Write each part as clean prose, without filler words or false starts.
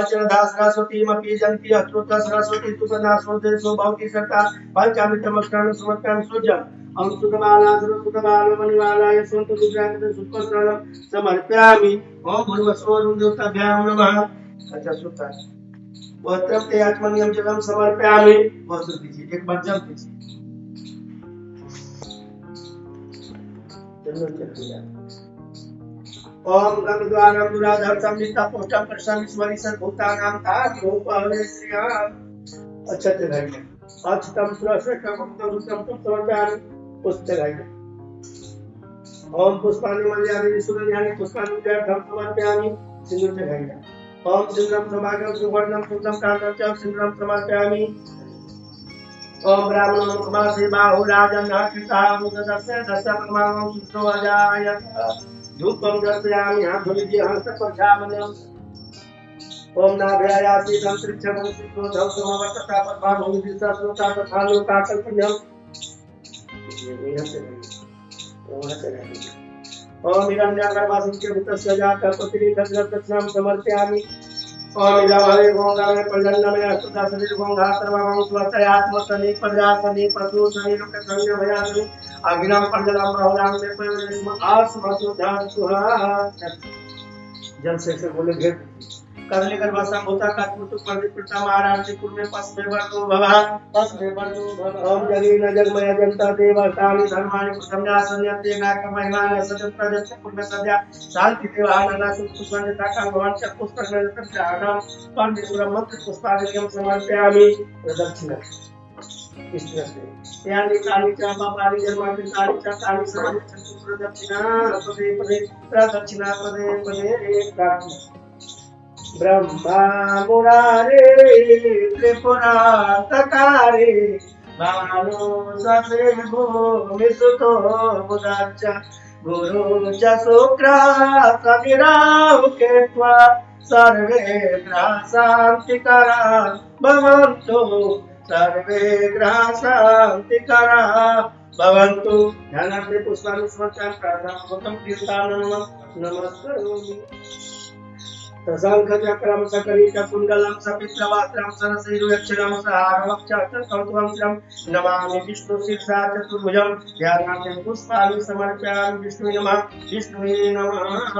पंचरथा सरस्वतीमपि जन्ति अत्रुत सरस्वती तुकना सुदेशो भवति सता पंचामृतमक्षराणि समर्पयामि सुजम् हम सुतबाला सुतबाल मणिमाला यशवंत रुद्रांत सुपस्त्रम समर्पयामि ओम भूर्भुवस्सुवरुणदेवताभ्यां नमः। अच्छा सुता वस्त्रम ते आत्मनियम जलम समर्पयामि। वस्त्र दीजिए एक बार जल दीजिए। ओम गंगद्वारम दुराधर्तम नित्यापोष्टम प्रसन्न सर्वभूतानां तारोपहरेश्रियाम्। अच्छा चलाइए अक्षतम सुरक्षितम उत्तम समर्पयामि। पुष्प चलाइए ओम पुष्पाणि मल्यानि सुगंधानि पुष्पाणि उद्यार्थम समर्पयामि। सिंदूर चलाइए ओम सिंदूरम समागम सुवर्णम सुतम कांतम च सिंदूरम समर्पयामि। ओम ब्राह्मणं कुमासे बाहुराजं नाकृता मुदस्य दस्य परमाणु सुतो अजायत धूपं दर्शयामि हाधुर्य हंसपक्षामनम्। ओम नाभ्यायासि संतृक्षं सिद्धो धौतमवतता परमाणु दिशा सुता तथा लोकाकल्पन्यम्। ओम हिरण्यगर्भास्य भूतस्य जातपतिनि दक्षिणं समर्पयामि। ओम इदमहे गोंगामे पर्जन्यमे अस्तुता शरीर गोंगा सर्वं स्वतयात्मसनि प्रजासनि पशुसनि लोकसंग भयासनि अग्निं पर्जनं बहुलां में परिवेशम आस्मसुधान सुहा। जल से बोले घेर करले गर्भासा होता काटपुट परिपिता महाराज कुल में पस में बरदो भवा पस में बरदो भव ओम जगी न जगमय जनता देवतानि धर्माणि कुसंज्ञा संयते नाक महिमान सजत प्रजत कुल में सद्या शांति देवानना सुसंजता का भगवान च पुस्तक में तत्यागम परमेश्वर मंत्र पुष्पादिकं समर्पयामि। प्रदक्षिणा इस तरह से यानी काली चापा पारी जन्मांतर काली चापानी समाधि प्रदक्षिणा पदे पदे प्रदक्षिणा पदे पदे एक काटना ब्रह्मा मुरारे त्रिपुरा तकारे भानु ससे भूमि सुतो बुदाच गुरु च शुक्रा सविराव केत्वा सर्वे ग्रह शांतिकरा भवन्तु सर्वे ग्रह शांतिकरा भवन्तु। ध्यानार्थे पुष्पाणि समर्पयामि प्रार्थनापूर्वकं कीर्तनं नमस्करोमि। शंख चक्रम सकरीच कुंडलम सपित्रवात्रम सरसैरुयक्षरम सहारवक्षकौतुकं नमामि विष्णु शीर्षा चतुर्भुजं। ध्यानार्थे पुष्पाणि समर्पयामि विष्णुवे नमः विष्णुवे नमः।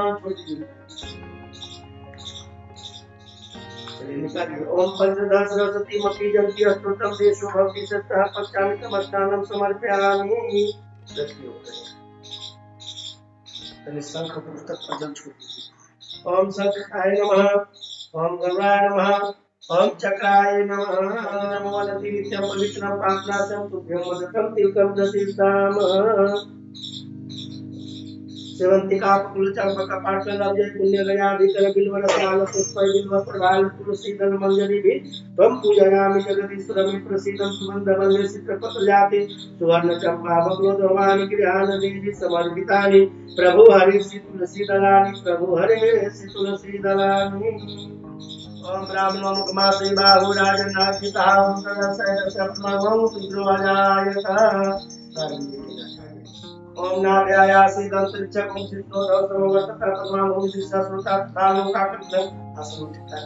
ओम पंचदश सरस्वतीमपि जन्ति अस्तुतं देशो भवति सत्तः पंचामृतमष्टान्नं समर्पयामि। शंख पुस्तक पर जल छोड़ दीजिए। ओम शंखाय नमः ओम गरुडाय नमः ओम चक्राय नमः नमो वदति नित्यं पवित्रं पापनाशं तुभ्यं वदतं तिलकं दशीर्षाम। सेवंतिका कुलचंपक पाटल जय पुण्य गयाधिकर बिल्वर साल पुष्प बिल्व प्रभाल तुलसी दल मंजरी भी त्वं पूजयामि जगदीश्वरं प्रसीदं सुगंध वल्ले चित्रपट जाते सुवर्ण चंपा बगलोदवानि गृहान देवी समर्पितानि प्रभु हरे श्री तुलसी दलानि प्रभु हरे श्री तुलसी दलानि। ओम ब्राह्मणं मुखमासे बाहुराजनाथिता ओम तदसय सप्तमं सुद्रोजायता। ओम नाभ्यायासि दंतरिक्षकं सिद्धो दौसमवतता परमाणु दिशा सुता तालोकाकल्पं असुठिता।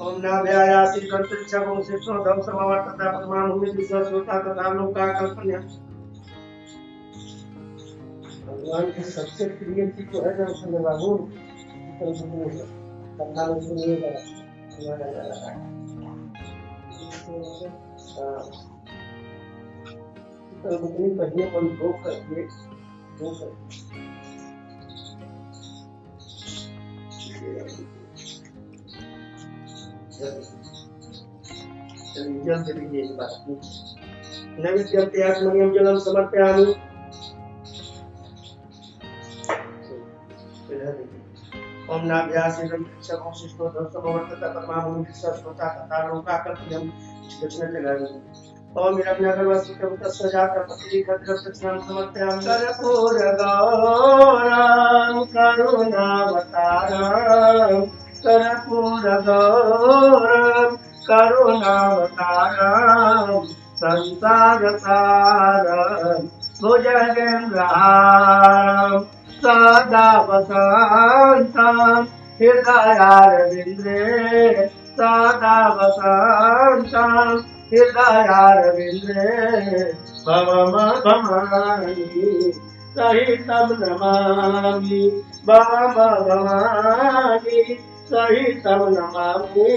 ओम नाभ्यायासि दंतरिक्षकं सिद्धो दौसमवतता परमाणु दिशा सुता तालोकाकल्पं। भगवान की सबसे प्रिय चीज तो है जब उसने बाबू कथा में सुनिएगा तो उतनी पहले मन दो करके जल से लीजिए इस बात नैवेद्यं आत्मनियम जलम समर्पयामि। ओम नाभ्यासि दंतरिक्षकं सिद्धो दौसमवतता परमाणु दिशा सुता तालोकाकल्पं दक्षिण चलामि। ओम हिरण्यगर्भस्य तस्य जातपतिः दक्षिणं समर्पयामि। कर्पूर गौरं करुणावतारं कर्पूर गौरं करुणावतारं संसारसारं भुजगेन्द्रहारं सदा वसन्तं हृदयारविंदे सदा वसन्तं हृदयारविंदे भवमभवानी सहितं नमामि भवमभवानी सहितं नमामि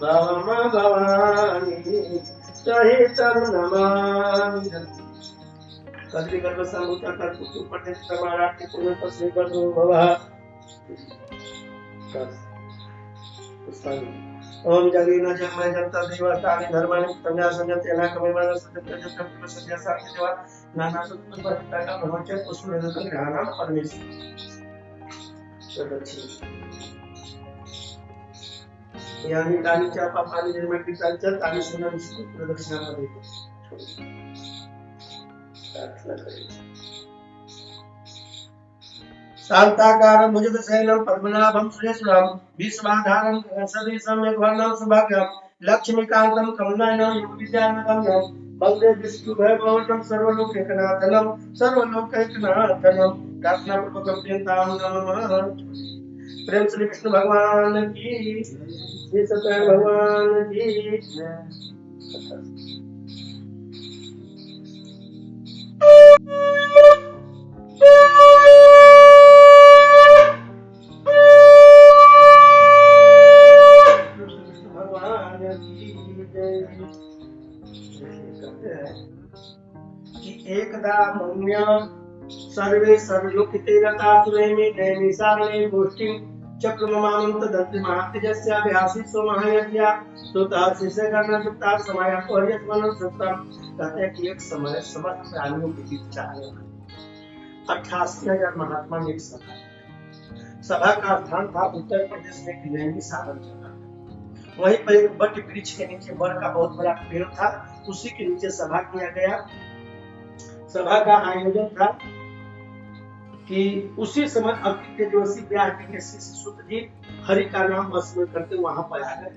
भवमभवानी सहितं नमामि। कदली गर्भ संभूता कर पुत्र पठित समाराठी पुण्य तस्मै बंधु भवः। ओम जगीना जगमय जनता देवतानि धर्माणि तन्या संयतेना कमेवान सत्यते जगत सत्य साक्षी देवा नाना सुख परिता का ब्रह्मचर्य पुष्प निरंतर ध्यानम परमेश्वर सदछि यानी दानी चापा पानी निर्मल की संचर तानी सुना विष्णु प्रदक्षिणा पदे प्रार्थना करें। शांताकारं भुजगशैलं पद्मनाभं सुरेशं विश्वाधारं सदृशं मेघवर्णं शुभांगं लक्ष्मीकान्तं कमलनयनं योगविद्यानगम्यं वन्दे विष्णुभयभवनं सर्वलोकैकनाथनं सर्वलोकैकनाथनं प्रार्थनापूर्वकं नमः। प्रेम श्री विष्णु भगवान की, श्री सत्यनारायण भगवान की। एकदा मन्य सर्वे सर्वलोकिते रता सुरेमि नैमि सारणे गोष्ठिं चक्रममामन्त दन्ति महातेजस्याभ्यासी सो महायज्ञा सुता शिष्य करना सुता समय को हरियत्मन सुता। कहते हैं कि एक समय समस्त प्राणियों के बीच चाहे 88,000 महात्मा ने एक सभा का स्थान था उत्तर प्रदेश में नैमी सागर जगह। वहीं पर एक बट वृक्ष के नीचे बर का बहुत बड़ा पेड़ था, उसी के नीचे सभा किया गया। सभा का आयोजन था कि उसी समय अति तेजस्वी व्यास जी के शिष्य सूत जी हरि का नाम स्मरण करते वहां पर आ गए।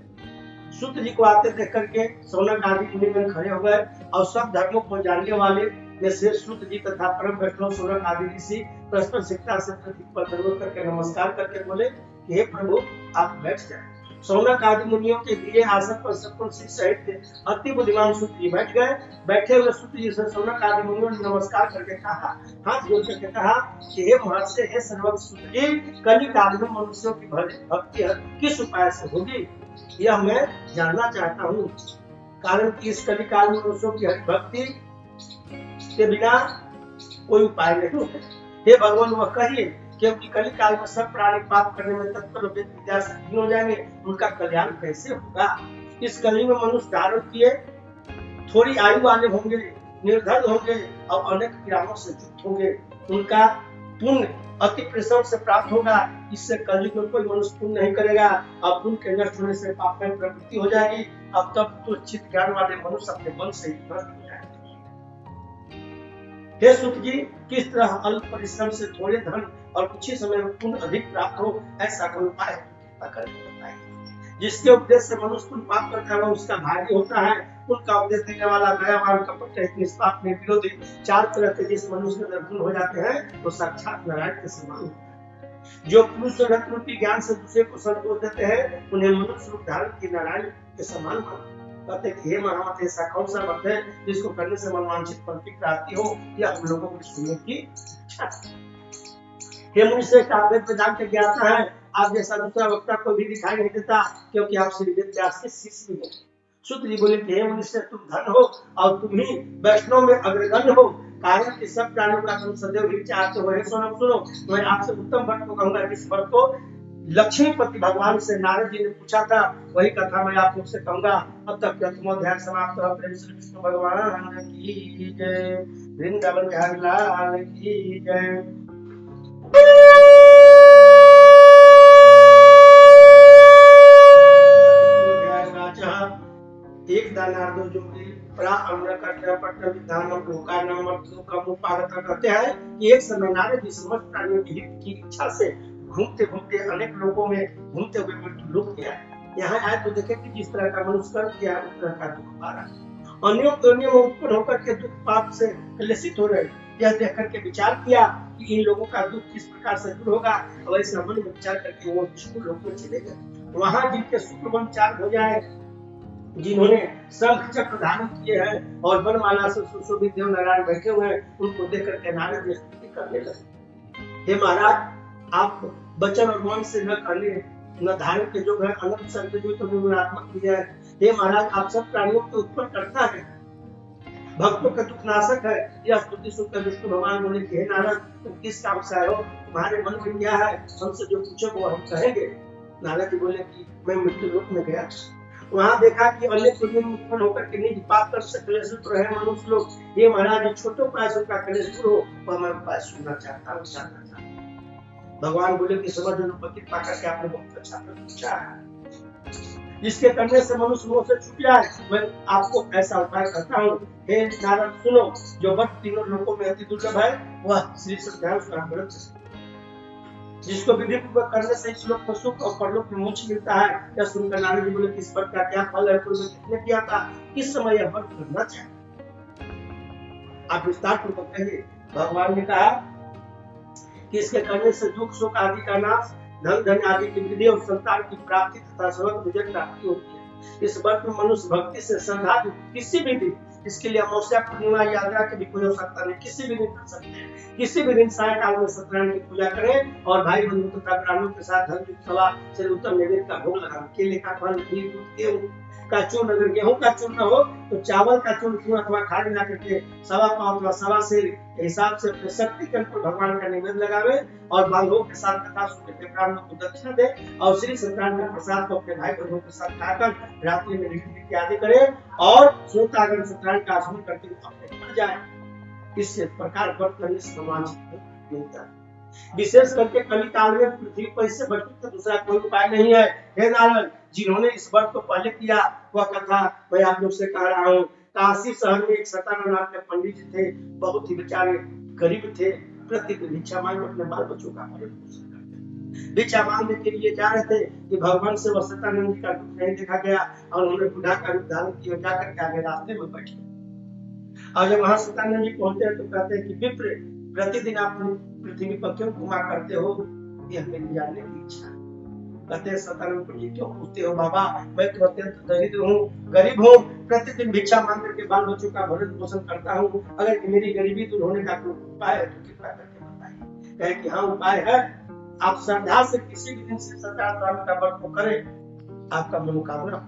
सूत जी को आते देख करके सौनक आदि मुनिगण खड़े हो गए और सब धर्मों को जानने वाले जैसे सूत जी तथा परम वैष्णव सौनक आदि ऋषि परस्पर शिक्षा से प्रतिपन्न करके नमस्कार करके बोले कि हे प्रभु आप बैठ जाए। सौनक आदि मुनियों के दिए आसन पर सत्पुरुषी सहित अति बुद्धिमान सूत जी बैठ गए। बैठे हुए सूत जी से सौनक आदि मुनियों ने नमस्कार करके कहा, हाथ जोड़ करके कहा कि हे महर्षि, हे सर्वज्ञ सूत जी, कली काल में मनुष्यों की भक्ति किस उपाय से होगी यह मैं जानना चाहता हूँ। कारण कि इस कली काल में मनुष्यों की हरि भक्ति के बिना कोई उपाय नहीं है। हे भगवान वह कहिए, क्योंकि कली काल में सब प्राणी पाप करने में तत्पर विद्या से हीन हो जाएंगे, उनका कल्याण कैसे होगा। इस कली में मनुष्य धारण किए थोड़ी आयु वाले होंगे, निर्धन होंगे और अनेक पीड़ाओं से युक्त होंगे, उनका पुण्य अति परिश्रम से प्राप्त होगा। इससे कली में कोई मनुष्य पुण्य नहीं करेगा और पुण्य के नष्ट होने से पाप में प्रवृत्ति हो जाएगी। अब तब तो चित ज्ञान वाले मनुष्य अपने मन से नष्ट हो जाएंगे। हे सूत जी, किस तरह अल्प परिश्रम से थोड़े धन और कुछ ही समय में पुण्य अधिक प्राप्त हो, ऐसा कोई उपाय बताइए। जिसके उपदेश से मनुष्य पुण्य प्राप्त करता है वह उसका भागी होता है। उनका उपदेश देने वाला दयावान कपट निष्पाप निर्विरोधी चार तरह के जिस मनुष्य के अंदर गुण हो जाते हैं वो साक्षात नारायण के समान। जो पुरुष रत्न रूपी ज्ञान से दूसरे को संतोष देते हैं उन्हें मनुष्य रूप धारण की नारायण के समान मानते। कहते हे महामत, ऐसा कौन सा व्रत है जिसको करने से मनवांछित फल की प्राप्ति हो, यह हम लोगों को सुनने की इच्छा है। हे मुनि श्रेष्ठ, आप वेद में जान के ज्ञाता है, आप जैसा दूसरा वक्ता को भी दिखाई नहीं देता, क्योंकि आप श्री वेद व्यास के शिष्य भी हो। सूत जी बोले कि हे मुनि श्रेष्ठ, तुम धन हो और तुम ही वैष्णव में अग्रगण्य हो, कारण कि सब प्राणियों का तुम सदैव ही चाहते हो। हे सुनो, मैं आपसे उत्तम भक्त को कहूंगा जिस भक्त को लक्ष्मीपति भगवान से नारद जी ने पूछा था, वही कथा मैं आप लोग से कहूंगा। अब तक प्रथम अध्याय समाप्त हुआ। प्रेम श्री विष्णु भगवान की जय, वृंदावन बिहारी लाल की जय। एक दानार्दो जो कि कहते हैं कि एक समय नारद जी समस्त प्राणियों की हित की इच्छा से घूमते घूमते अनेक लोगों में घूमते हुए मृत्यु लोक गया। यहाँ आए तो देखे कि जिस तरह का मनुष्य कर्म किया उस तरह का दुख पा रहा है। अन्यों में उत्पन्न होकर के दुख पाप से क्लेशित हो रहे, यह देख करके विचार किया कि इन लोगों का दुख किस प्रकार से दूर होगा, और ऐसे मन में विचार करके वो विष्णु लोक में चले गए। वहां जिनके शुक्रवन 4 भुजा है, जिन्होंने शंख चक्र धारण किए हैं और वनमाला से सुशोभित देव नारायण बैठे हुए हैं, उनको देख करके नारद जी स्तुति करने लगे। हे महाराज, आप वचन और मन से न करने न धारण के जो है, अनंत शब्द जो तो निर्गुणात्मक भी है। हे महाराज, आप सब प्राणियों को उत्पन्न करता है, भक्तों का दुख नाशक है। यह स्तुति सुनकर विष्णु भगवान बोले कि हे नारद, तुम किस काम से आए हो, तुम्हारे मन में क्या है, हमसे जो पूछो वो हम कहेंगे। नारद जी बोले कि मैं मृत्यु लोक में गया, वहां देखा कि अनेक योनियों में उत्पन्न होकर के निज पाप कर से क्लेशित रहे मनुष्य लोग। ये महाराज, छोटे उपाय से उनका क्लेश दूर हो, वह मैं उपाय सुनना चाहता हूँ, जानना चाहता हूँ। भगवान बोले कि समझ लो, पति पाकर के आपने बहुत अच्छा पूछा है, जिसके करने से मनुष्य मोह से छूट जाए, मैं आपको ऐसा उपाय करता हूँ। हे नारद सुनो, जो व्रत तीनों लोकों में अति दुर्लभ है, वह श्री सत्यानुष्ठान व्रत है, जिसको विधि पूर्वक करने से इस लोक में सुख और परलोक में मोक्ष मिलता है। यह सुनकर नारद जी बोले कि इस व्रत का क्या फल है, पूर्व किसने किया था, किस समय यह व्रत करना चाहिए, आप विस्तार पूर्वक कहिए। भगवान ने कहा कि इसके करने से दुख सुख आदि का नाश, धन धन आदि की वृद्धि और संतान की प्राप्ति तथा सर्वत्र विजय प्राप्ति होती है। इस व्रत में मनुष्य भक्ति से श्रद्धा किसी भी दिन, इसके लिए अमावस्या पूर्णिमा यात्रा की भी कोई आवश्यकता नहीं, किसी भी दिन कर सकते हैं। किसी भी दिन सायकाल में सत्यनारायण की पूजा करें और भाई बंधु तथा ब्राह्मणों के साथ धन युक्त सवा से उत्तम नैवेद्य का भोग लगाएं। केले का फल, घी, दूध, गेहूं का चूर्ण, अगर गेहूं का चूर्ण न हो तो चावल का चूर्ण अथवा खाद मिला करके 1.25 पाव अथवा 1.25 सेर के हिसाब से अपने शक्ति के अनुसार भगवान का नैवेद्य लगावे और बांधवों के साथ कथा सुनने के ब्राह्मणों को दक्षिणा दे और श्री सत्यनारायण के प्रसाद को अपने भाई बंधुओं के साथ खाकर रात्रि में ऋषि इत्यादि करे और श्रोतागण सत्यनारायण का आचमन करते हुए अपने घर जाए। इस प्रकार व्रत करने से रोमांच मिलता है। विशेष करके कलिकाल में पृथ्वी पर इससे बढ़कर दूसरा कोई उपाय नहीं है। हे नारद, जिन्होंने इस व्रत को पहले किया वह कथा मैं आप लोग से कह रहा हूँ। काशी शहर में एक सतानंद नाम के पंडित जी थे, बहुत ही बेचारे गरीब थे, प्रतिदिन भिक्षा मांग अपने बाल बच्चों का भरण पोषण करते। भिक्षा मांगने के लिए जा रहे थे कि भगवान से वह सतानंद जी का दुख नहीं देखा गया और उन्होंने बुढ़ा का रूप धारण किया, जाकर के आगे रास्ते में बैठे। और जब वहां सतानंद जी पहुंचे तो कहते हैं कि विप्र, प्रतिदिन आप पृथ्वी पर क्यों घुमा करते हो, यह मेरी जानने की इच्छा है। कहते हैं सतानंद जी, क्यों पूछते हो बाबा, मैं तो अत्यंत दरिद्र हूँ, गरीब हूँ, प्रतिदिन भिक्षा मांग करके बाल बच्चों का भरण पोषण करता हूँ। अगर मेरी गरीबी दूर होने का कोई उपाय है तो कृपया करके बताइए। कहे कि हाँ उपाय है, आप श्रद्धा से किसी भी दिन से सत्यानुष्ठान का व्रत को करें, आपका मनोकामना।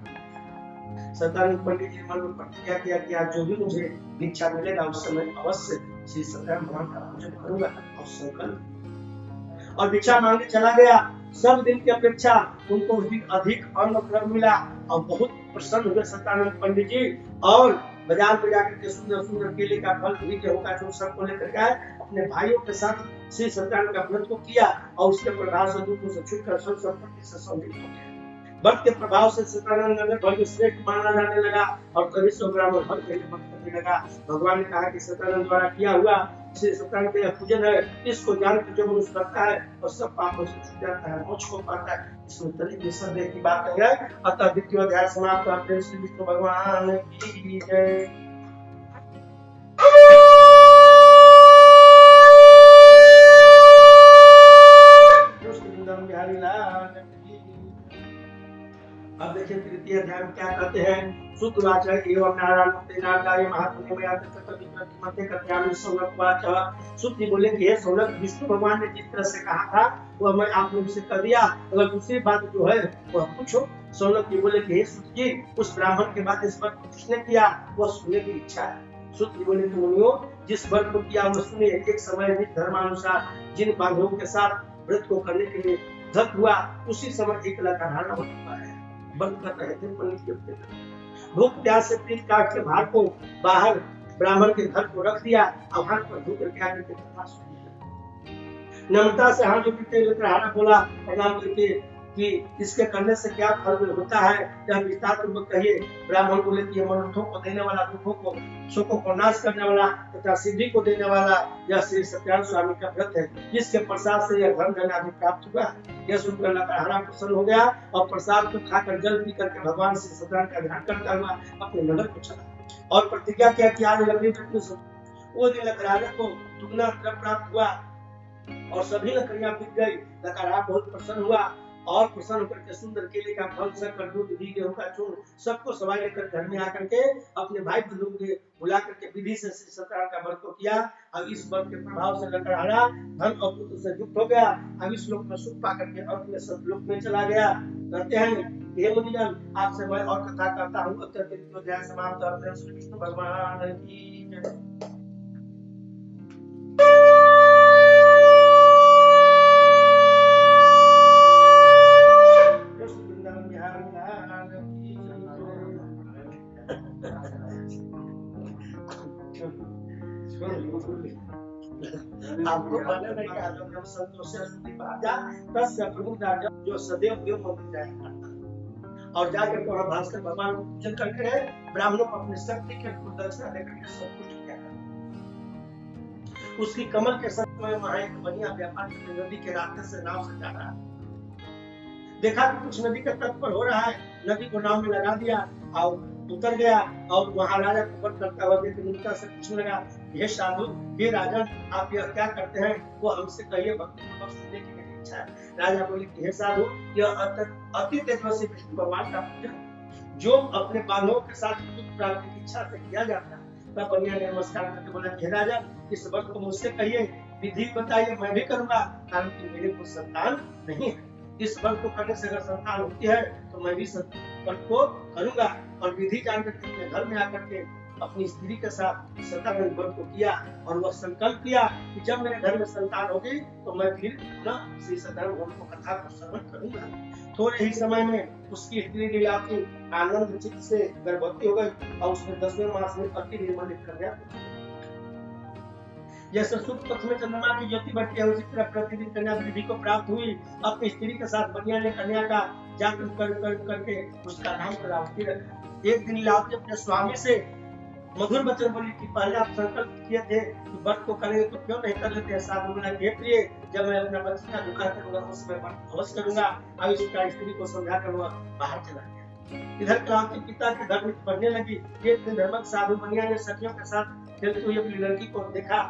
सतानंद पंडित जी मन में प्रतिज्ञा किया कि आज जो भी मुझे भिक्षा मिलेगा उस समय अवश्य श्री सत्यनारायण भगवान का पूजन करूंगा और संकल्प। और भिक्षा मांगने चला गया। सब दिन की अपेक्षा उनको उस दिन अधिक अन्न द्रव्य मिला और बहुत प्रसन्न हुए सत्यानंद पंडित जी और बाजार में जाकर के सुंदर सुंदर केले का फल, घी, गेहूं का चूर्ण सबको लेकर गए। अपने भाइयों के साथ श्री सत्यानंद का व्रत को किया और उसके प्रभाव से दुखों से छूटकर सब संपत्ति से समृद्ध हो गया। व्रत के प्रभाव से सत्यानंद नगर भर में श्रेष्ठ माना जाने लगा और कभी सौ ब्राह्मण हर पहले व्रत करने लगा। भगवान ने कहा कि सत्यानंद द्वारा किया हुआ श्री सत्यानंद का पूजन है, इसको जान के जो मनुष्य करता है और सब पापों से छूट जाता है, मोक्ष को पाता है। इसमें तनिक संदेह की बात नहीं है। अतः द्वितीय अध्याय समाप्त। आपने श्री विष्णु भगवान की जय। अब देखिए तृतीय अध्याय में क्या कहते हैं। सुतवाच एवं नारायण तेनागाय महात्म्य में आते तक विक्रमते कथयामि सौनक वाच। सुत जी बोले कि हे सौनक, विष्णु भगवान ने जिस तरह से कहा था वह मैं आप लोगों से कर दिया, अगर दूसरी बात जो है वह पूछो। सौनक जी बोले कि हे सुत जी, उस ब्राह्मण के बाद इस व्रत को किसने किया वह सुनने की इच्छा है। सुत जी बोले कि मुनियों, जिस व्रत को किया वह सुनिए। एक समय में धर्मानुसार जिन बांधवों के साथ व्रत को करने के लिए धत हुआ, उसी समय एक लड़का धारणा हो चुका है। व्रत कर रहे थे पंडित जी अपने, भूख प्यास से पीठ काट के भार को बाहर ब्राह्मण के घर को रख दिया और हाथ पर धो करके आगे के कथा सुनी। नम्रता से हाथ जोड़ते हुए बोला प्रणाम करके कि इसके करने से क्या फल होता है, यह विस्तार पूर्वक कहिए। ब्राह्मण बोले कि मनोरथों को देने वाला, दुखों को शोकों को नाश करने वाला तथा सिद्धि को देने वाला यह श्री सत्यानंद स्वामी का व्रत है, जिसके प्रसाद से यह धन धन आदि प्राप्त हुआ। यह सुनकर लताहरा प्रसन्न हो गया और प्रसाद को खाकर जल पी करके भगवान श्री सत्यानंद का ध्यान करता हुआ अपने नगर को चला और प्रतिज्ञा किया कि आज लंबी वो दिन लकड़हारे को दुगना द्रव्य प्राप्त हुआ और सभी लकड़ियां बिक गई। लकड़हारा बहुत प्रसन्न हुआ और प्रसन्न होकर के सुंदर केले का फल, शक्कर, दूध, घी, गेहूं का चूर्ण सबको सवाई लेकर घर में आकर के अपने भाई बंधुओं को बुला करके विधि से सत्यनारायण का व्रत को किया। अब इस व्रत के प्रभाव से लकड़हारा धन और पुत्र से युक्त हो गया। अब इस लोक में सुख पा करके अंत में सतलोक में चला गया। कहते हैं हे मुनिजन, आपसे मैं और कथा करता हूँ। अब तक अध्याय समाप्त करते हैं। श्री विष्णु भगवान की जय। आपको पता नहीं कि आज हम संतोष से स्तुति भाजा तस्य प्रभु राजा जो सदैव देव मंदिर जाया करता और जाकर के वहां भास्कर भगवान को पूजन करके ब्राह्मणों को अपनी शक्ति के दर्शन देकर के सब कुछ किया करता। उसकी कमल के संग में वहां एक बढ़िया व्यापार नदी के रास्ते से नाव से जा रहा है। देखा कि कुछ नदी के तट पर हो रहा है, नदी को नाव में लगा दिया और उतर गया और वहां राजा को व्रत करता हुआ देख मुनिता से पूछने लगा, हे साधु, हे राजन, आप यह क्या करते हैं? वो हमसे कहिए, भक्ति पूर्वक सुनने की मेरी इच्छा है। राजा बोले कि हे साधु, यह अति तेजस्वी विष्णु भगवान का पूजन जो अपने बांधवों के साथ सुख प्राप्ति की इच्छा से किया जाता है। तब बनिया ने नमस्कार करके बोला, हे राजन, इस व्रत को मुझसे कहिए, विधि बताइए, मैं भी करूंगा, कारण कि मेरे को संतान नहीं है। इस व्रत को करने से अगर संतान होती है तो मैं भी व्रत को करूंगा। और विधि जानकर के अपने घर में आकर के अपनी स्त्री के साथ सत्यनारायण व्रत को किया और वह संकल्प किया कि जब मेरे घर में संतान होगी तो मैं फिर न श्री सत्यनारायण व्रत को कथा को श्रवण करूंगा। थोड़े ही समय में उसकी स्त्री लीलावती आनंद चित्त से गर्भवती हो गई और उसने 10वें मास में अति निर्मल कन्या। जैसे शुक्ल पक्ष में चंद्रमा की ज्योति बढ़ती है, उसी तरह प्रतिदिन कन्या विधि को प्राप्त हुई। अपनी स्त्री के साथ बनिया ने कन्या का जागरण करके उसका नाम लीलावती रखा। एक दिन लीलावती अपने स्वामी से मधुर वचन बोली कि पहले आप संकल्प किए थे कि व्रत को करेंगे तो क्यों नहीं कर लेते? साधु बोला, हे प्रिय, जब मैं अपना बच्चे का दुखा करूंगा उसमें व्रत अवश्य करूंगा। अब उसका स्त्री को समझा कर वह बाहर चला गया। इधर लीलावती पिता के घर में पढ़ने लगी। एक दिन धर्मक साधु बनिया ने सखियों के साथ खेलते हुए अपनी लड़की को देखा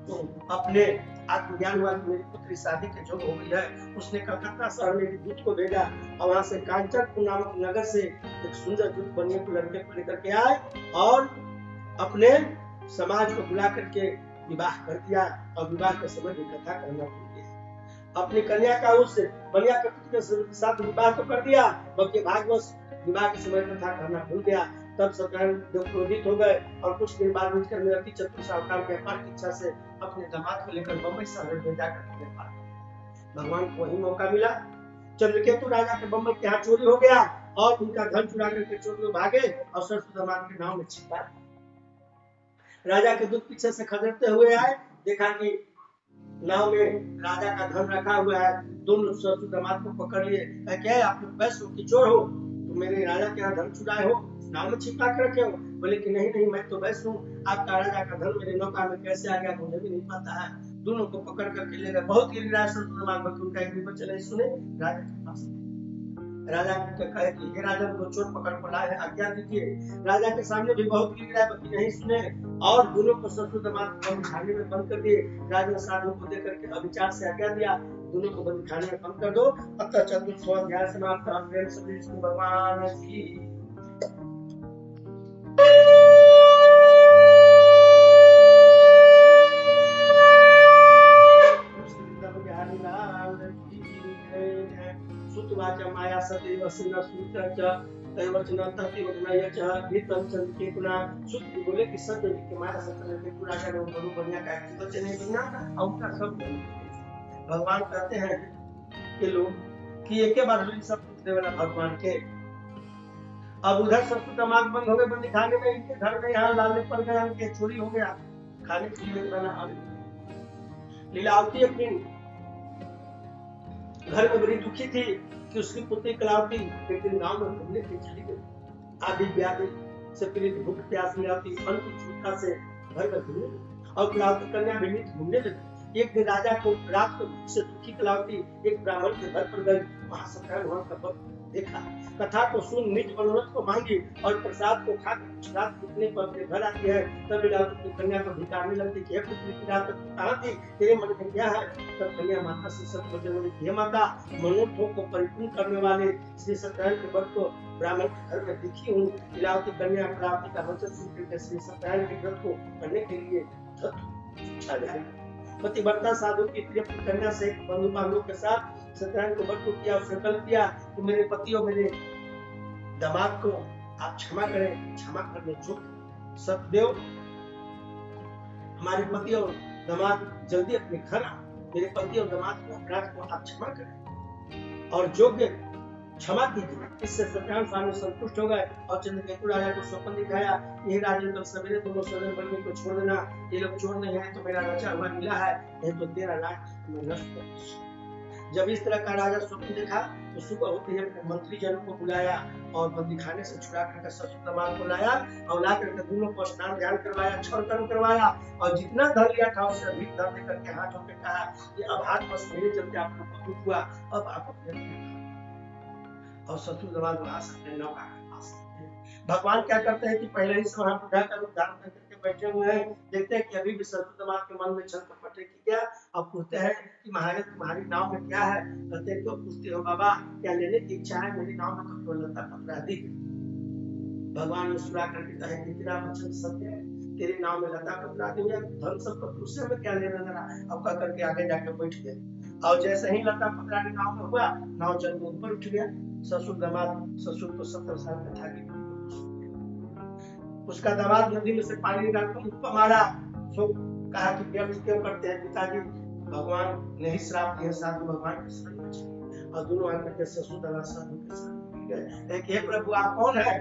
तो अपने आत्मज्ञान हुआ कि मेरी पुत्री शादी के जोग हो गई है। उसने कलकत्ता शहर में एक दूत को भेजा और वहां से कांचनपुर नामक नगर से एक सुंदर दूत बनिया को लड़के को लेकर के आए और अपने समाज को बुला करके विवाह कर दिया और विवाह के समय भी कथा करना भूल गया। अपनी कन्या का उस बनिया के पुत्र के साथ विवाह तो कर दिया, बल्कि भागवत विवाह के समय कथा करना भूल गया। तब सत्यनारायण देव क्रोधित हो गए और कुछ दिन बाद उठकर मेरठी चतुर साहूकार व्यापार की इच्छा से अपने दामाद को लेकर बम्बई शहर में जाकर व्यापार। भगवान को वही मौका मिला। चंद्रकेतु राजा के बम्बई के यहाँ चोरी हो गया और उनका धन चुरा करके चोर भागे और सरसू दामाद के नाव में छिपा। राजा के दूत पीछे से खदेड़ते हुए आए, देखा कि नाव में राजा का धन रखा हुआ है। दोनों सरसू दामाद को पकड़ लिए। क्या आप लोग वैश्य हो कि चोर हो? तो मेरे राजा के यहाँ धन चुराए हो, नाव में छिपा कर रखे हो? बोले कि नहीं, मैं तो वैश्य हूँ। आपका राजा का धन मेरे नौका में कैसे आ गया मुझे भी नहीं पता है। दोनों को पकड़ करके ले गए। बहुत गिर रहा है उनका एक भी बच्चा नहीं सुने। राजा के पास राजा कहे कि हे राजा, वो चोर पकड़ को लाए हैं, आज्ञा दीजिए। राजा के सामने भी बहुत गिर रहा है, बल्कि नहीं सुने और दोनों को सरसू दामाद खाने में बंद कर दिए। राजा साधु को देकर के अविचार से आज्ञा दिया, दोनों को बंद खाने में बंद कर दो। अतः चतुर्थ अध्याय समाप्त। विष्णु भगवान की सुतवाच माया सदैव सुन सूच वचन तति वचनय च भीतम संकेतुना। सुत बोले कि सत्य के माया सत्य के पूरा करे बड़ू बढ़िया का वचन नहीं सुना और उनका सब भगवान कहते हैं कि लोग कि एक बार हुई सब कुछ देवला भगवान के। अब उधर सरसू दामाद बंद हो गए बंदी खाने में। इनके घर में यहाँ लाले पड़ गया, उनके चोरी हो गया, खाने के लिए बना। लीलावती अपनी घर में बड़ी दुखी थी कि उसकी पुत्री कलावती एक दिन गांव में घूमने के चली गई। आदि व्याधि से पीड़ित भूख प्यास लीलावती फल की चूखा से घर में घूमने लगी और कलावती कन्या भी घूमने लगी। एक दिन राजा को रात को भूख से दुखी कलावती एक ब्राह्मण के घर पर गई। वहां सत्यनारायण भगवान का देखा। कथा को सुन निज मनोरथ को मांगी और प्रसाद को खाकर रात बीतने पर अपने घर आती है। तब लीलावती की कन्या को धिकारने लगती कि हे पुत्री की रात तक कहाँ थी, तेरे मन में क्या है। तब कन्या माता से सत्य बचन बोली, हे माता, मनोरथों को परिपूर्ण करने वाले श्री सत्यनारायण के व्रत को ब्राह्मण के घर में देखी हूँ। लीलावती कन्या कलावती का वचन सुनकर श्री सत्यनारायण के व्रत को करने के लिए पतिव्रता साधु की प्रिय कन्या से बंधु बांधव के साथ सत्यनारायण को व्रत किया और संकल्प किया कि मेरे पति और मेरे दामाद को आप क्षमा करें। क्षमा करने योग्य सतदेव, हमारे पति और दामाद जल्दी अपने घर आ। मेरे पति और दामाद को अपराध को आप क्षमा करें और योग्य क्षमा कीजिए। इससे सत्यनारायण स्वामी संतुष्ट हो गए और चंद्रकेतु राजा को स्वप्न दिखाया, ये राजन कल सवेरे दोनों सदन बलि को छोड़ देना। ये लोग चोर नहीं है तो मेरा रचा हुआ मिला है, नहीं तो तेरा राज मैं नष्ट कर। जब इस तरह का राजा स्वप्न देखा तो सुबह होते ही अपने मंत्री जनों को बुलाया और बंदी खाने से छुड़ा कर ससुर दामाद को लाया और ला करके दोनों को स्नान ध्यान करवाया, छल कर्म करवाया और जितना धन लिया था उससे अधिक धन देकर के हाथ होकर कहा कि अब हाथ बस मेरे चलते आप लोग को दुख हुआ, अब आप अपने और ससुर दामाद आ सकते हैं, नौका आ सकते हैं। भगवान क्या करते हैं कि पहले ही से वहां बुढ़ा का रूप धारण करके बैठे हुए हैं, देखते हैं कि अभी भी ससुर दामाद के मन में छल कपट है कि क्या। अब पूछते हैं कि महाराज तुम्हारी नाव में क्या है। कहते हैं क्यों पूछते हो बाबा, क्या लेने की इच्छा है। मेरी नाव में तो केवल लता पत्र आदि। भगवान मुस्कुरा कर कहता है कि तेरा वचन सत्य है, तेरी नाव में लता पत्र आदि है, धन सब तो तुझसे में क्या लेना देना। अब कह करके आगे जाकर बैठ गए और जैसे ही लता पत्र आदि नाव में हुआ, नाव जल में ऊपर उठ गया। ससुर दामाद, ससुर तो 70 साल का था कि उसका दामाद नदी में से पानी निकाल कर मुख पर मारा। सो कहा कि व्यर्थ क्यों करते हैं पिताजी, भगवान ने ही श्राप दिया, साधु भगवान के शरण में चले और दोनों आकर के ससुर दामाद साधु के शरण में गए। हे प्रभु आप कौन है।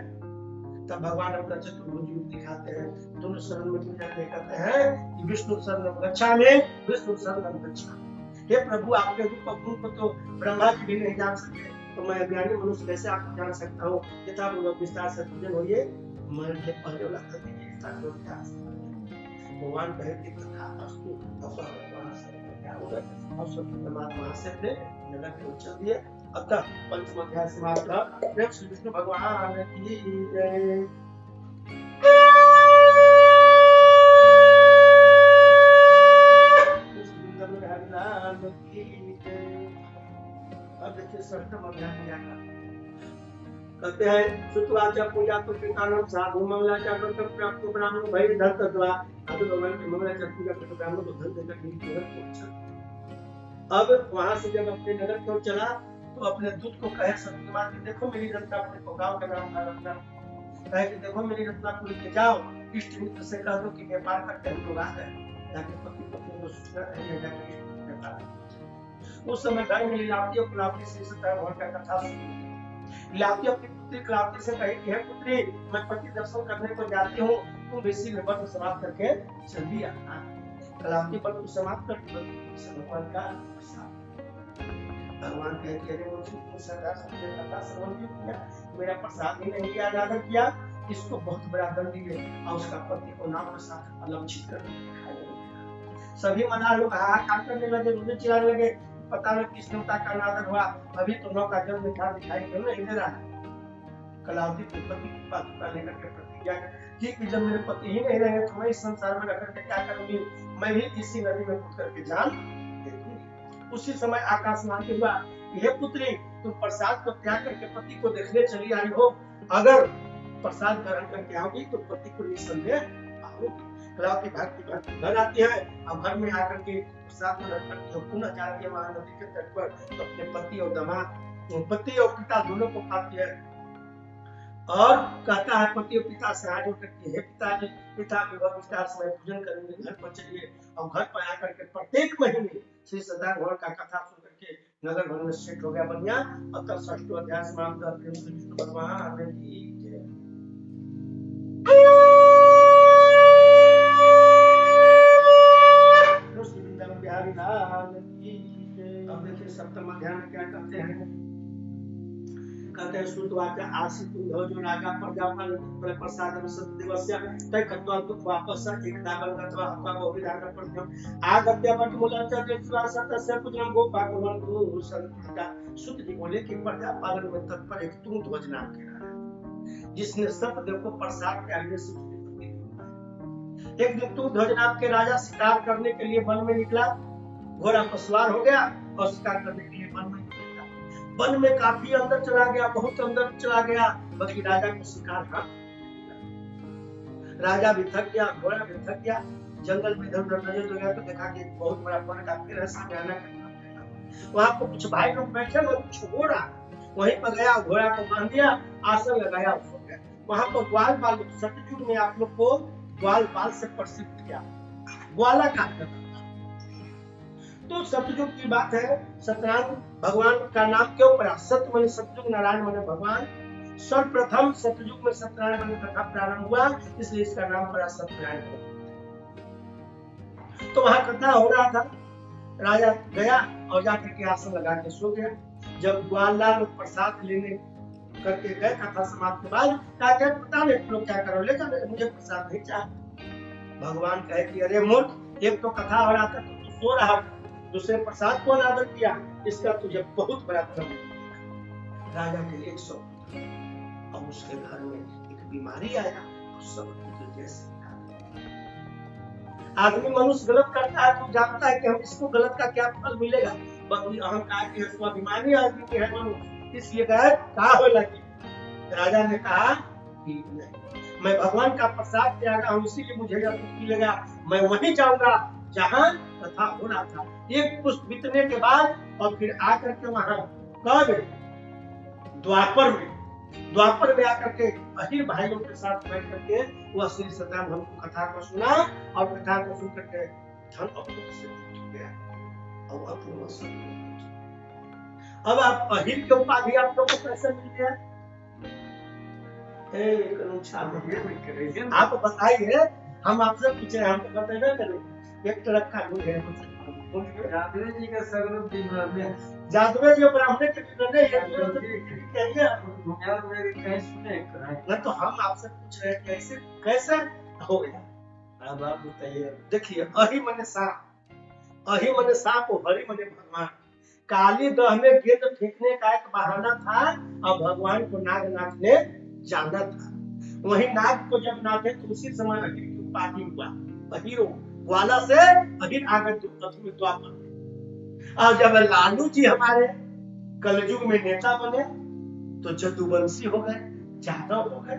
तब भगवान अपना चतुर्भुज रूप दिखाते हैं, दोनों शरण में गिर जाते कहते हैं कि विष्णु शरणं गच्छामि, विष्णु शरणं गच्छामि। हे प्रभु आपके रूप और गुण को तो ब्रह्मा जी भी नहीं जान सकते, तो मैं अज्ञानी मनुष्य कैसे आपको जान सकता हूँ। यथा विस्तार से पूजन होइए, मरने पहले वाला करके भगवान कहे कि कथा अस्तु भगवान से क्या होगा। और सब परमात्मा से अपने नगर को चल दिए। अतः पंचम अध्याय समाप्त। प्रेम श्री विष्णु भगवान की जय। अब देखिए सप्तम अध्याय में क्या कहते हैं। सुतवाचा पूजा तो पितानम साधु मंगलाचा करके प्राप्त ब्राह्मण भय धन तत्वा। अब भगवान की मंगलाचा पूजा करके ब्राह्मण को धन देकर के नगर को चला। अब वहां से जब अपने नगर की ओर चला तो अपने दूत को कहे सत्यवान कि देखो मेरी रत्नापुरी को, गांव का नाम था रत्नापुरी, कहे कि देखो मेरी रत्नापुरी के जाओ, इष्ट मित्र से कह दो कि व्यापार करते हम लोग आ गए। जाके पति पत्नी को सूचना देंगे, जाके व्यापार। उस समय घर में लीलावती और कलावती से सत्यनारायण का कथा सुनी। लीलावती अपनी पुत्री कलावती से कही कि हे पुत्री, मैं पति दर्शन करने को जाती हूँ, तुम भी शीघ्र व्रत समाप्त करके जल्दी आना। कलावती व्रत को समाप्त कर भगवान का प्रसाद। भगवान कहते हैं तुम सदा सबके कथा श्रवण किया, मेरा प्रसाद ही नहीं याद आदर किया, इसको बहुत बड़ा दंड दिए और उसका पति को नाम के साथ अलक्षित कर दिया। सभी मना लोग हाहाकार करने लगे, मुझे चिल्लाने लगे, पता नहीं किस देवता का अनादर हुआ, अभी तो नौ का जन्म दिखाई क्यों नहीं दे रहा है। कलावती के पति की बात लेकर के प्रतिज्ञा की कि जब मेरे पति ही नहीं रहे तो मैं इस संसार में रहकर के क्या करूंगी, मैं भी इसी नदी में कूद करके जान दे दूंगी। उसी समय आकाशवाण के हुआ, हे पुत्री, तुम प्रसाद को त्याग करके पति को देखने चली आई हो, अगर प्रसाद ग्रहण करके आओगी तो पति को निसंदेह पाओगी। कलावती भक्ति घर आती है और घर में आकर के प्रसाद ग्रहण करती है, पुनः जाती है महानदी के तट पर, तो अपने पति और दामाद, पति और पिता दोनों को पाती है और कहता है पति और पिता से हाथ जोड़ करके, हे पिताजी, पिता विवाह विस्तार से पूजन करेंगे, घर पर चलिए। और घर पर आकर के प्रत्येक महीने श्री सत्यनारायण का कथा सुन करके नगर भर में सेट हो गया बढ़िया। अब तक षष्ठ अध्याय समाप्त। भगवान की जय। अब देखिए सप्तम अध्याय में क्या कहते हैं। कहते हैं श्रुतवाक्य आसित जो राजा प्रजापाल प्रसाद सत्यदेवस्य तय कत्वा तो वापस एक दाबल कत्वा हत्वा बहुविधान प्रत्यम आगत्य मूलंच देशवास तस्य पुत्रं गोपाकवन्तु संतता। सुत जी बोले कि प्रजापालन में तत्पर एक तुम ध्वज नाम के राजा जिसने सत्यदेव को प्रसाद के आगे से एक दिन तुम ध्वज नाम के राजा शिकार करने के लिए वन में निकला, घोड़ा पर सवार हो गया और शिकार करने के लिए वन में निकला। वन में काफी अंदर चला गया, बहुत अंदर चला गया, बाकी राजा को शिकार हाथ। राजा भी थक गया, घोड़ा भी थक गया, जंगल में इधर उधर नजर गया तो देखा कि बहुत बड़ा वन का पेड़ है, सामने आना का वहां पर कुछ भाई लोग बैठे और कुछ घोड़ा वहीं पर गया, घोड़ा को बांध दिया, आसन लगाया, सो गया। वहां पर ग्वाल बाल सतयुग में आप लोग को ग्वाल बाल से प्रसिद्ध किया, ग्वाला का तो सतयुग की बात है। सत्यनारायण भगवान का नाम क्यों पड़ा? सत्य माने सतयुग, नारायण माने भगवान। सर्वप्रथम सतयुग में सत्यनारायण माने कथा प्रारंभ हुआ, इसलिए इसका नाम पड़ा सत्यनारायण। तो वहां कथा हो रहा था, राजा गया और जाकर के आसन लगा के सो गया। जब ग्वाला लोग प्रसाद लेने करके गए कथा समाप्त के बाद, कहा पता नहीं तुम लोग क्या करो, ले जाओ, मुझे प्रसाद नहीं चाहिए। भगवान कहे कि अरे मूर्ख, एक तो कथा हो रहा था तो तू सो रहा, दूसरे प्रसाद को अनादर किया, इसका तुझे बहुत बड़ा क्रम है। राजा के 100 अब उसके घर में एक बीमारी आया और सब कुछ जैसे आदमी मनुष्य गलत करता है तो जानता है कि हम इसको गलत का क्या फल मिलेगा, बल्कि अहंकार की स्वाभिमानी आदमी के है मनुष्य, इसलिए गए कहा हो लगी। राजा ने कहा कि नहीं, मैं भगवान का प्रसाद त्यागा हूं, इसीलिए मुझे जब कुछ मिलेगा मैं वहीं जाऊंगा जहां कथा हो रहा था। एक पुष्प बीतने के बाद और फिर आकर के वहां कब द्वापर में आकर के अहिर भाइयों के साथ बैठ करके वह श्री सत्यनारायण हमको कथा को सुना और कथा को सुन करके धन अपूर्व से टूट गया और अपूर्व से। अब आप अहिर के उपाधि आप लोग को कैसे मिल गया? आप बताइए, हम आपसे पूछे, हम तो कहते ना करें एक तरह का लोग है। जादवे जी का सगरुप दिन जादवे जी ब्राह्मण के दिन ये तो कहिए यार मेरे कहीं सुने ना, तो हम आपसे पूछ रहे हैं कैसे कैसे हो गया। अब आप बताइए। देखिए, अहि मने सांप, अहि मने सांप और हरि मने भगवान। काली दह में गेंद फेंकने का एक बहाना था और भगवान को नागनाथ ने जाना था। वही नाग को जब नाथे तो उसी समय अहिर की उपाधि हुआ, अहिरो ग्वाला से अहिर आगत द्वापर। और जब लालू जी हमारे कलयुग में नेता बने तो जदुवंशी हो गए, जादव हो गए,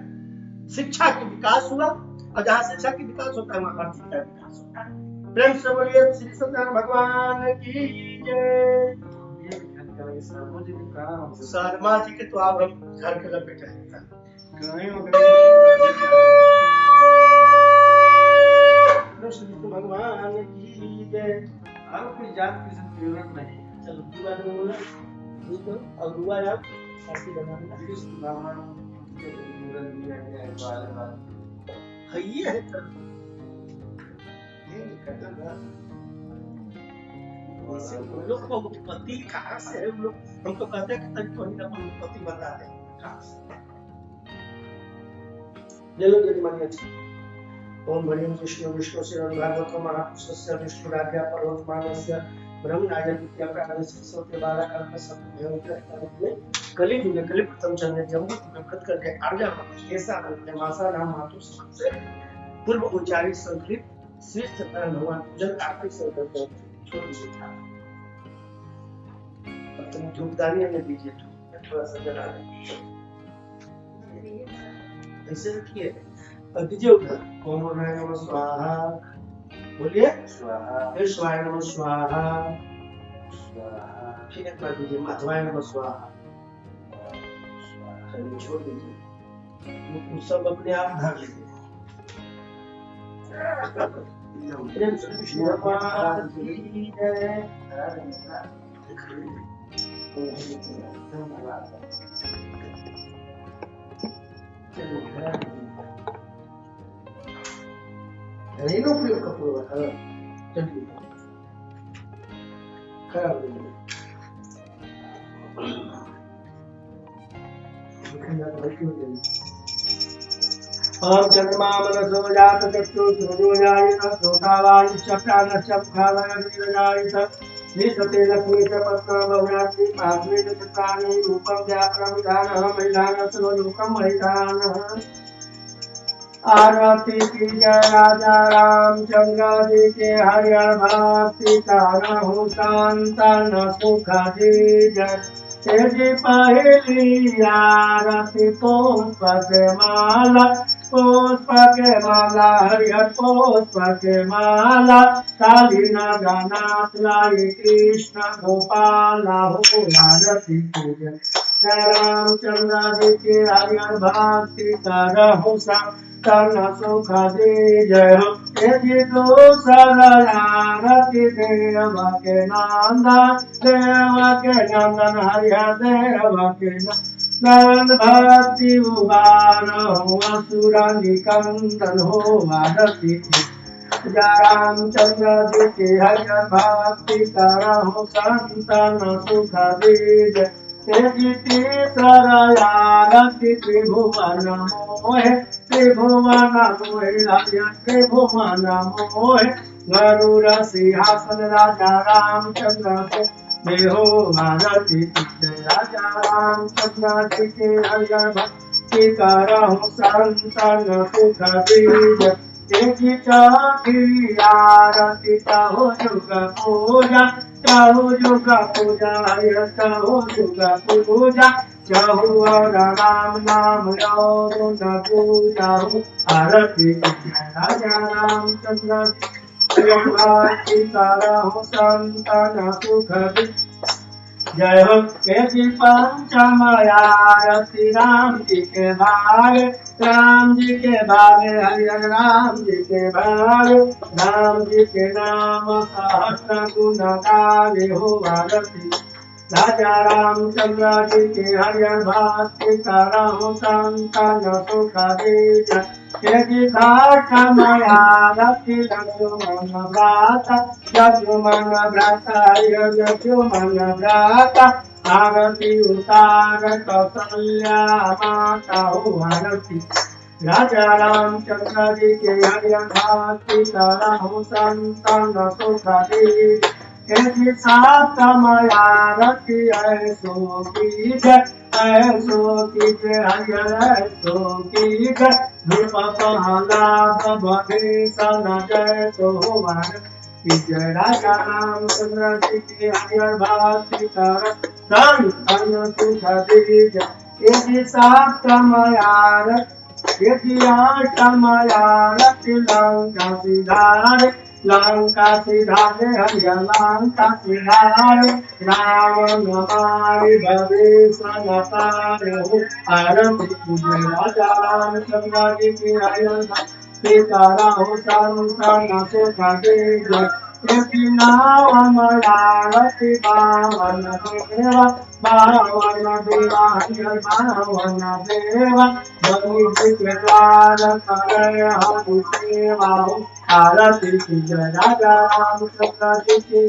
शिक्षा की विकास हुआ और जहाँ शिक्षा की विकास होता है वहां आर्थिक का विकास होता है। प्रेम से बोलिए श्री सत्यनारायण भगवान की जय। शर्मा जी के तो आप हम घर के लपेटे भगवान की जय। कोई जात किसी विवरण नहीं। चलो दुआ बोला तो अब दुआ यार ऐसी बनाना कृष्ण भगवान के विवरण दिया गया है वाले बात है। ये है तो ये कहता था वैसे उन लोग को उत्पत्ति कहाँ से है? उन लोग हम तो कहते हैं कि तब तो हम अपनी उत्पत्ति बता दें कहाँ से। ले लो जज मानिए। ओम भरियम विष्णु विष्णु से भागवत महापुरुषस्य विष्णुराज्ञा पर्वतमानस्य ब्रह्मराजन विद्या प्राणस्य सोते बाला कल्प सत्य में कली युग कली प्रथम चंद्र जम्बू प्रकट करके आर्या ऐसा अंत मासा नाम मातु से पूर्व उच्चारित संस्कृत श्रेष्ठ तरह भगवान पूजन आरती से करते छोड़ दिया था। अब तुम धूपदानी में दीजिए, थोड़ा सा जला ऐसे रखिए दीजिए उधर। ओम नमः स्वाहा बोलिए, स्वाहा फिर स्वाहा नमः स्वाहा, स्वाहा फिर एक बार दीजिए माधवाय नमः स्वाहा। चलिए छोड़ दीजिए, वो सब अपने आप धर लीजिए। प्रेम से विष्णु भगवान की जय। नहीं उपयोग का पूर्व चलिए खराब ओम चंद्रमा मनसो जात चक्षु सूर्यो जायत श्रोतावायुश्च प्राणश्च मुखावयव जायत निसते लक्ष्मी च पत्ना बहुरात्रि पार्श्वे च चित्राणि रूपं व्यापरमिधानः मैदानस्य लोकं मैदानः आरती की जय राजा रामचंद्र जी के हरिहर भक्ति तारहु संतन सुख दी जय तेजी पहली आरती पुष्प के माला हरिहर पुष्प के माला काली नागनाथ लाई कृष्ण गोपाल हो आरती की जय रामचंद्र जी के हरिहर भक्ति करहु तन सुख दे जय हो तेजी दूसर आरती देव के नंदन हरिहर देव के नंदन भक्ति उबार हो असुर निकंदन हो आरती जय रामचंद्र जी के हरिहर भक्ति करहु संतन सुख दे जय तेजी तीसरयारति त्रिभुवन मोहे त्रिभुवन मोहे गरुड़ सिंहासन राजा रामचंद्र को देहो आरती राजा रामचंद्र जी के हरिहर भक्ति करहु संतन सुख बीज तेजी चौथी आरती चाहो युग पूजा चाहु युग पूजा चाहु युग पूजा चाहु और राम नाम और न पूजाहु आरती राजा रामचंद्र भक्ति करहु संतन सुख जय हो केजी पंचम आरती राम जी के भाग राम जी के भागे हरिहर राम जी के भाग राम जी के नाम सहस्र गुण गावे हो आरती राजा रामचंद्र जी के हरिहर भक्ति करहु संतन सुख बीज तेजी घाटम आरती लक्ष्मण भ्राता आरती उतार कौशल्या माता हो आरती राजा रामचंद्र जी के हरिहर भक्ति करहु संतन सुख बीज तेजी सातम आरती ऐसो की जय हरिहर ऐसो की जय धूप प्रहलाद भगेशन जय तो जय राजा रामचंद्र जी के हरिहर भक्ति करहु संतन सुख बीज तेजी सातम आरती यदि आठम आरती लंका सिधारे हरिहर लंका सिधारे रावण मारि भविष्य तारे हो आरती राजा रामचंद्र जी के हरिहर भक्ति करहु संतन सुख बीज तेजी नवम आरती बावन देवा हरिहर बावन देवा बलि जी के द्वार करे हरि सेवा आरती जय राजा रामचंद्र जी की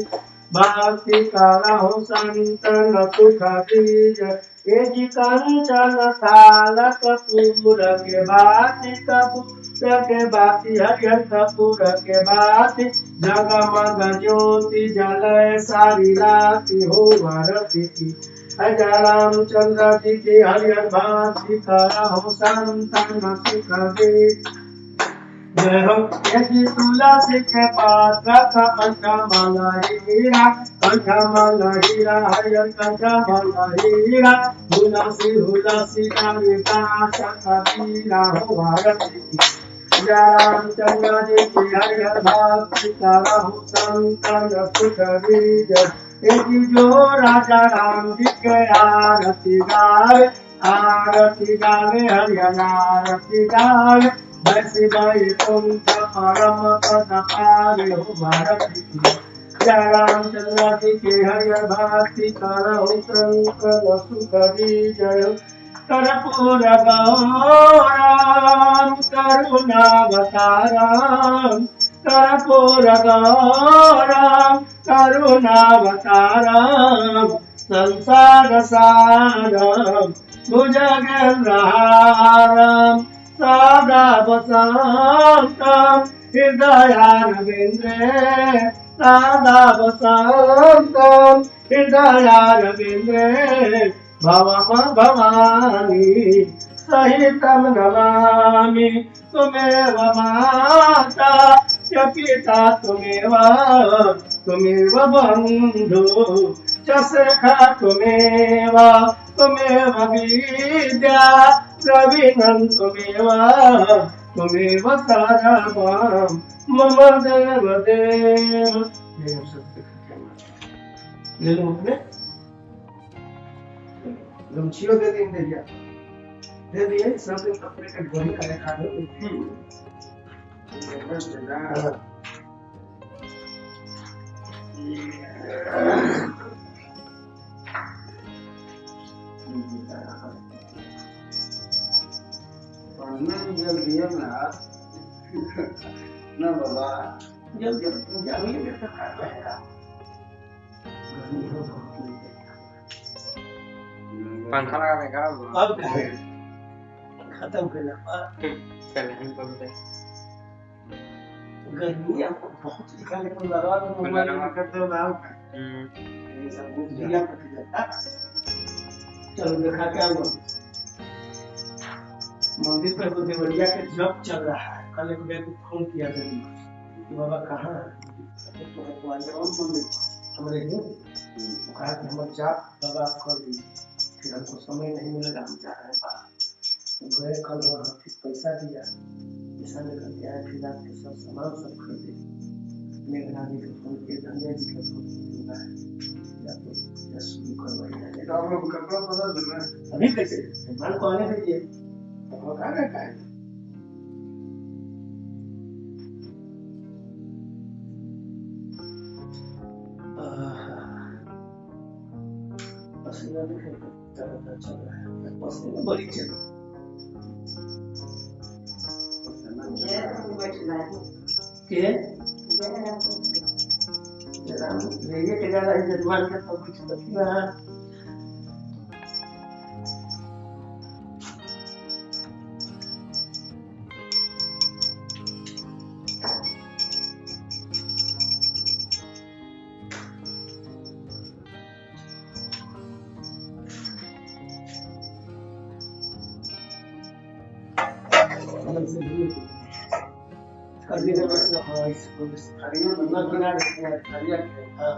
भक्ति करहु संतन सुख बीज तेजी कंचन थाल कपूर के बाती हरिहर कपूर के बाती जगमग ज्योति जलय सारी राति हो आरती राजा रामचंद्र जी के हरिहर भक्ति करहु संतन सुख बीज जय हो यदि तुलसी के पात्र कंठमल हीरा हरिहर कंठमल हीरा हुलसी कविता कबीरा हो आरती रामचंद्र जी के हरिहर भक्ति करहु संतन सुख बीज तेजी जो राजा राम जी के आरती गावे हरिहर आरती गावे वैसी वैकुंठ परम पद पावे हो भारती जय रामचंद्र जी के हरिहर भक्ति करहु संतन सुख बीज कर्पूर गौरम करुणावतारम कर्पूर गौरम करुणावतारम संसार सारम भुजगेन्द्रहारं सदा वसन्तं हृदयारविन्द्रे सदा वसन्तं हृदयारविन्द्रे भवानी सहितं नमामि तुमेव माता च पिता तुमेव बन्धु च सखा तुमेव विद्या द्रविणं तुमेव सर्वं मम देवदेव। ले लो अपने गमछियों दे दिया दे दिए सब कपड़े का गोली का खा लो। जब दिया ना बाबा जब तुम जाओगे तो खा जाएगा। पंखा लगा देगा अब खत्म करना गर्मी आपको बहुत निकालने को लगा तो मोबाइल में करते हो ना ये सब कुछ दिया पड़ जाता। चलो दिखा के आओ मंदिर पर तो देवरिया के जप चल रहा है। कल एक व्यक्ति फोन किया था कि बाबा कहाँ है तो आज मंदिर हमारे ही कहा कि हम जाप बाबा कर दीजिए फिर हमको समय नहीं मिलेगा हम जा रहे हैं बाहर गए कल वहाँ फिर पैसा दिया पैसा लेकर के आए फिर आपके सब सामान सब खरीदे मेघना जी के फोन किए गंगा जी के फोन किया या तो शुरू करवाइए तो आप लोग कपड़ा बदल दो ना अभी कैसे मन को आने दीजिए तो कहाँ रहता है पसीना भी है चल रहा है पसीना बड़ी चल के ये के ज्यादा जजमान के सब कुछ बचना है कभी ना बस हाँ इसको हरिया बंदा बना देते हैं हरिया हाँ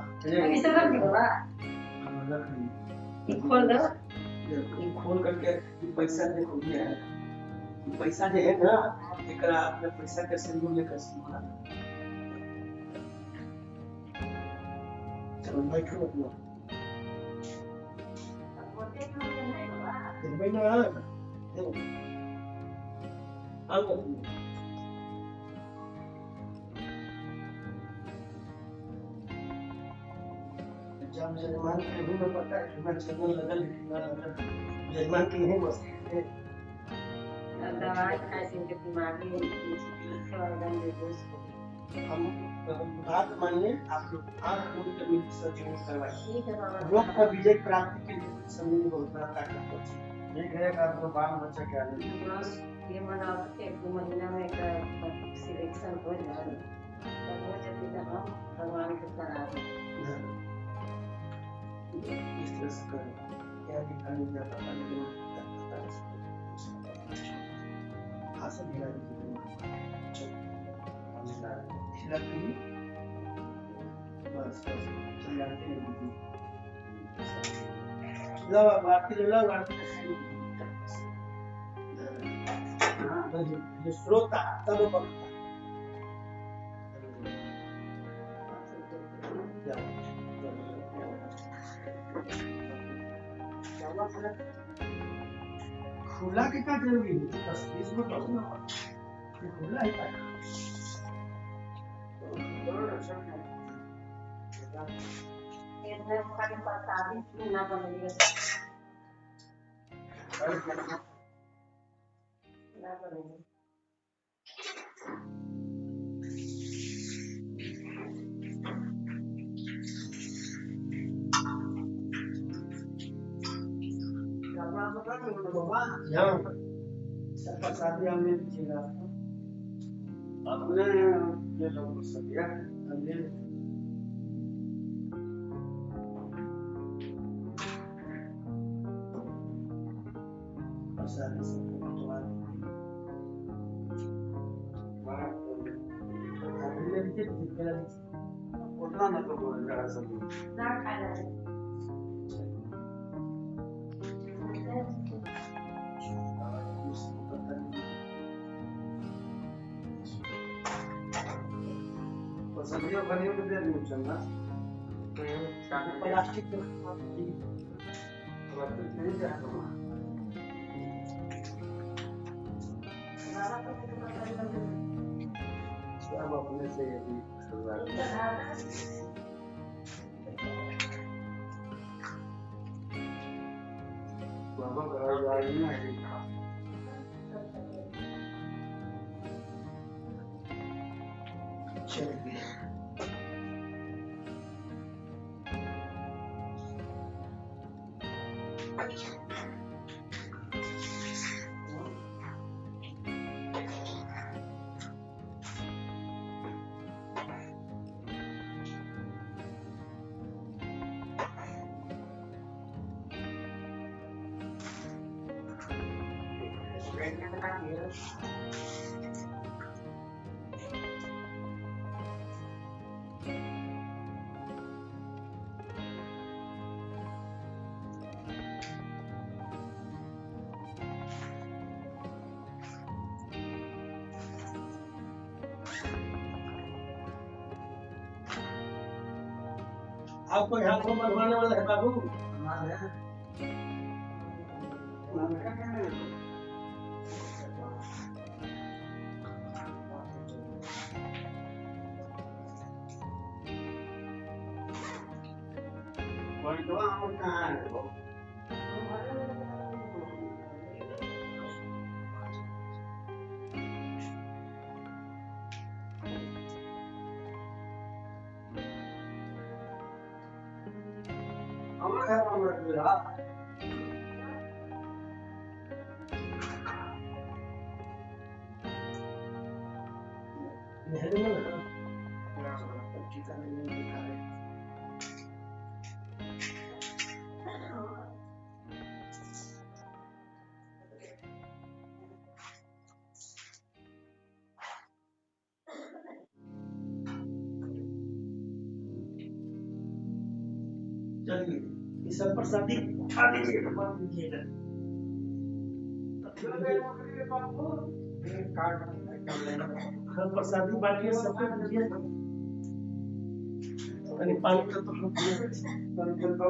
इस तरह की बाबा खोल करके पैसा देखो ये है पैसा जो है ना एकरा अपने पैसा के सिंदूर लेकर सिंदूर चलो बैठो अपना भाई ना आओ जब जजमान के भी में पता है कि चैनल लगल जजमान की नहीं मस्ती है दवाई खाए से इनके दिमागी एकदम बेहोश हो गए। हम बात मानिए आप लोग आंख मूंद कर मिट्टी से जीवन करवाइए ठीक है बाबा रोग का विजय प्राप्ति के लिए समय में बहुत बड़ा ताकत होती है ठीक है आपको बाल बच्चा क्या है ये मना के 2 महीना में का सिलेक्शन हो जाए तो वो जब भी हम भगवान के करा दें इस तरह से करें क्या दिखाने का पता नहीं हासिल दिला दीजिए बस चिल्लाते हैं लो बात की लो बात हाँ जो श्रोता तब बकता खुला के क्या जरूरी है बस इसमें पढ़ना खुला ही पाएगा इधर खाली पता भी ना बनेगा ना बनेगा कपड़ा यहाँ सबका शादी हमने दीजिएगा अपने ये लोग सब यार हमने शादी सबको बंटवा हमने दीजिए मेरा उतना ना तो बोल रहा सब ना खाना है सब्जियां बनी हुई दे दूं चलना प्लास्टिक में बर्तन नहीं जाता अब अपने से यही शुरुआत बाबा घर जाएगी ना चलिए आपको यहाँ को बनवाने वाला है बाबू चलिए इस सब पर शादी उठा दीजिए बात दीजिएगा सब पर शादी बांटिए सबको दीजिए पानी का तो